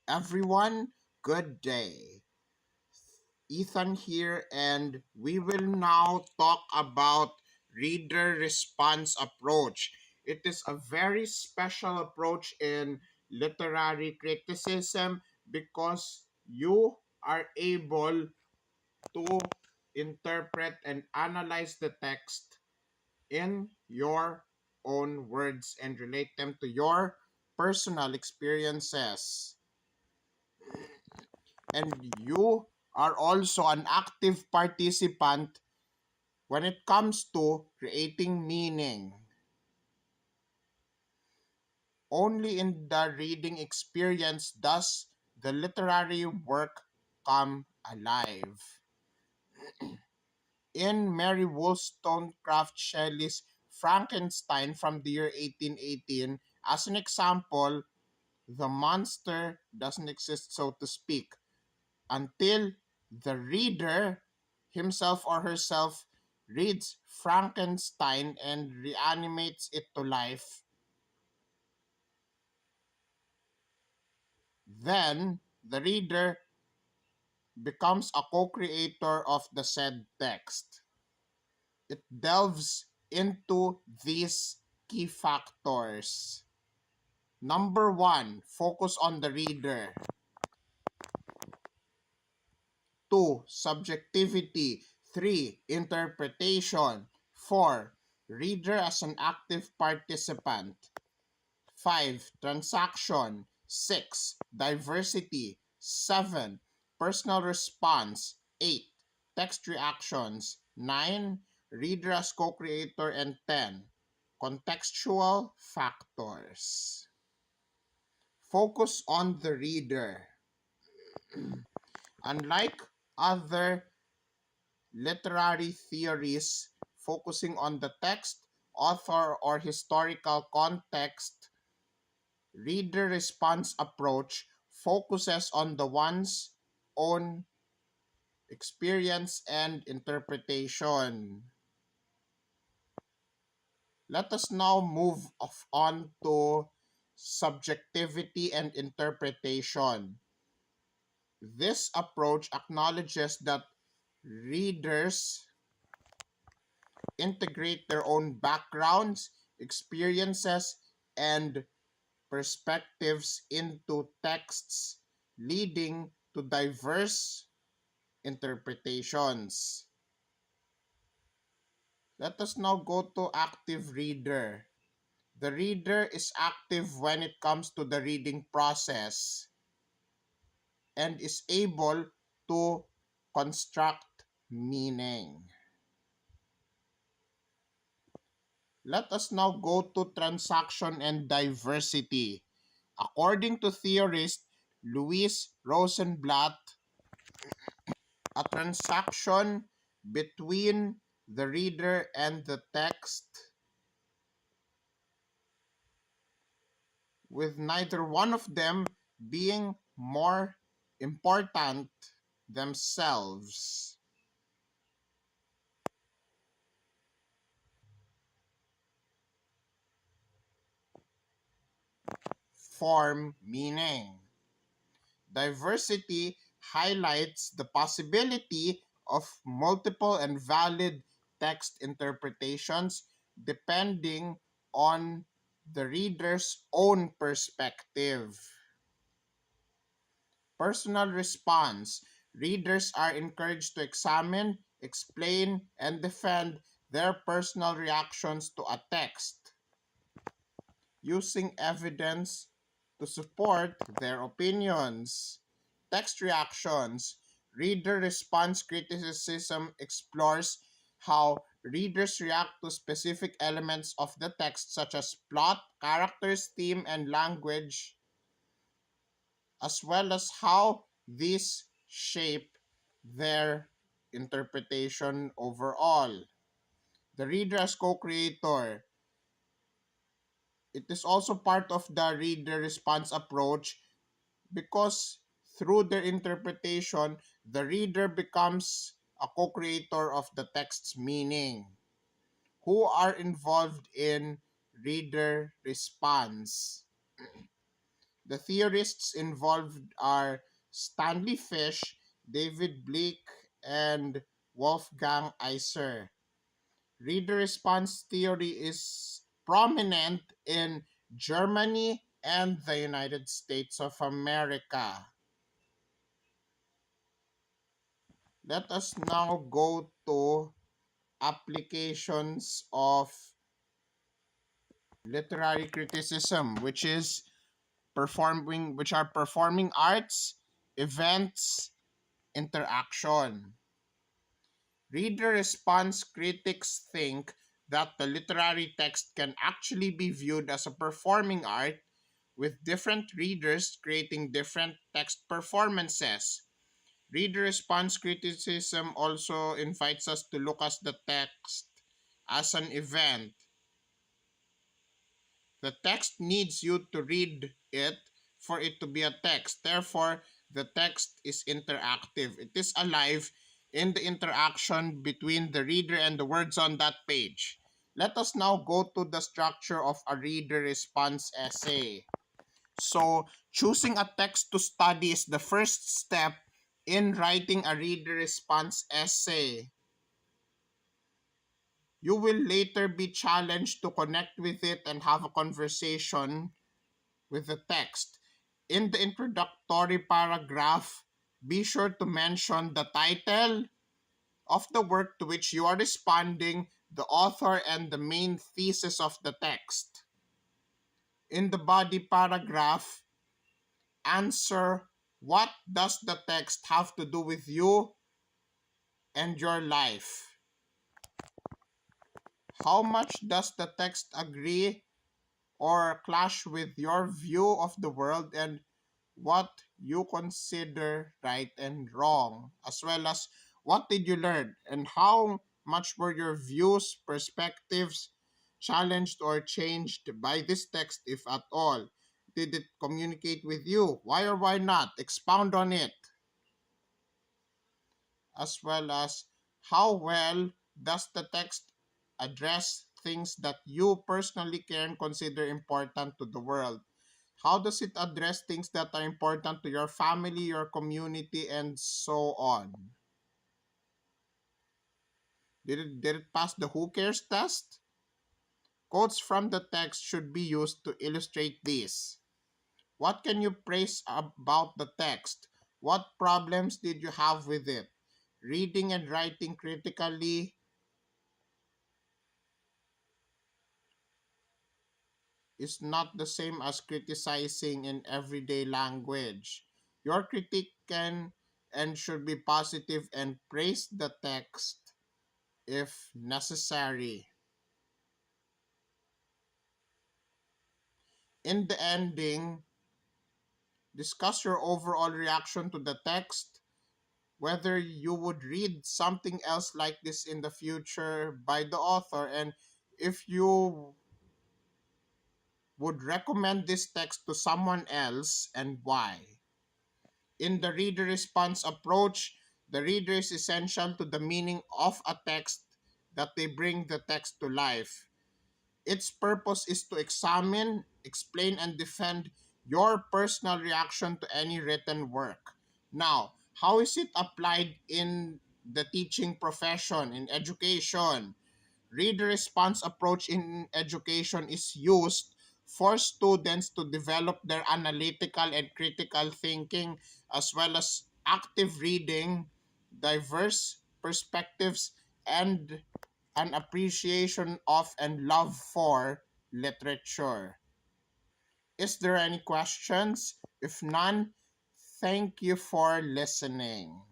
Everyone, good day. Ethan here, and we will now talk about reader response approach. It is a very special approach in literary criticism because you are able to interpret and analyze the text in your own words and relate them to your personal experiences. And you are also an active participant when it comes to creating meaning. Only in the reading experience does the literary work come alive. In Mary Wollstonecraft Shelley's Frankenstein from the year 1818, as an example, the monster doesn't exist, so to speak, until the reader himself or herself reads Frankenstein and reanimates it to life. Then the reader becomes a co-creator of the said text. It delves into these key factors. Number one, focus on the reader. Two, subjectivity. Three, interpretation. Four, reader as an active participant. Five, transaction. Six, diversity. Seven, personal response. Eight, text reactions. Nine, reader as co-creator. And 10, contextual factors. Focus on the reader. Unlike other literary theories focusing on the text, author, or historical context, reader response approach focuses on the one's own experience and interpretation. Let us now move on to subjectivity and interpretation. This approach acknowledges that readers integrate their own backgrounds, experiences, and perspectives into texts, leading to diverse interpretations. Let us now go to active reader. The reader is active when it comes to the reading process and is able to construct meaning. Let us now go to transaction and diversity. According to theorist Louis Rosenblatt, a transaction between the reader and the text with neither one of them being more important themselves. Form meaning. Diversity highlights the possibility of multiple and valid text interpretations depending on the reader's own perspective. Personal response. Readers are encouraged to examine, explain, and defend their personal reactions to a text, using evidence to support their opinions. Text reactions. Reader response criticism explores how readers react to specific elements of the text, such as plot, characters, theme, and language, as well as how these shape their interpretation overall. The reader as co-creator. It is also part of the reader response approach because through their interpretation, the reader becomes a co-creator of the text's meaning. Who are involved in reader response? The theorists involved are Stanley Fish, David Blake, and Wolfgang Iser. Reader response theory is prominent in Germany and the United States of America. Let us now go to applications of literary criticism, which are performing arts, events, interaction. Reader response critics think that the literary text can actually be viewed as a performing art with different readers creating different text performances. Reader response criticism also invites us to look at the text as an event. The text needs you to read it for it to be a text. Therefore, the text is interactive. It is alive in the interaction between the reader and the words on that page. Let us now go to the structure of a reader response essay. So, choosing a text to study is the first step in writing a reader response essay. You will later be challenged to connect with it and have a conversation with the text. In the introductory paragraph, be sure to mention the title of the work to which you are responding, the author, and the main thesis of the text. In the body paragraph, answer what does the text have to do with you and your life? How much does the text agree or clash with your view of the world and what you consider right and wrong, as well as what did you learn and how much were your views, perspectives challenged or changed by this text, if at all? Did it communicate with you? Why or why not? Expound on it, as well as how well does the text address things that you personally care and consider important to the world. How does it address things that are important to your family, your community, and so on? Did it pass the who cares test? Quotes from the text should be used to illustrate this. What can you praise about the text? What problems did you have with it? Reading and writing critically is not the same as criticizing in everyday language. Your critique can and should be positive and praise the text if necessary. In the ending, discuss your overall reaction to the text, whether you would read something else like this in the future by the author, and if you would recommend this text to someone else and why. In the reader response approach, the reader is essential to the meaning of a text that they bring the text to life. Its purpose is to examine, explain, and defend your personal reaction to any written work. Now, how is it applied in the teaching profession, in education? Reader response approach in education is used for students to develop their analytical and critical thinking, as well as active reading, diverse perspectives, and an appreciation of and love for literature. Is there any questions? If none, thank you for listening.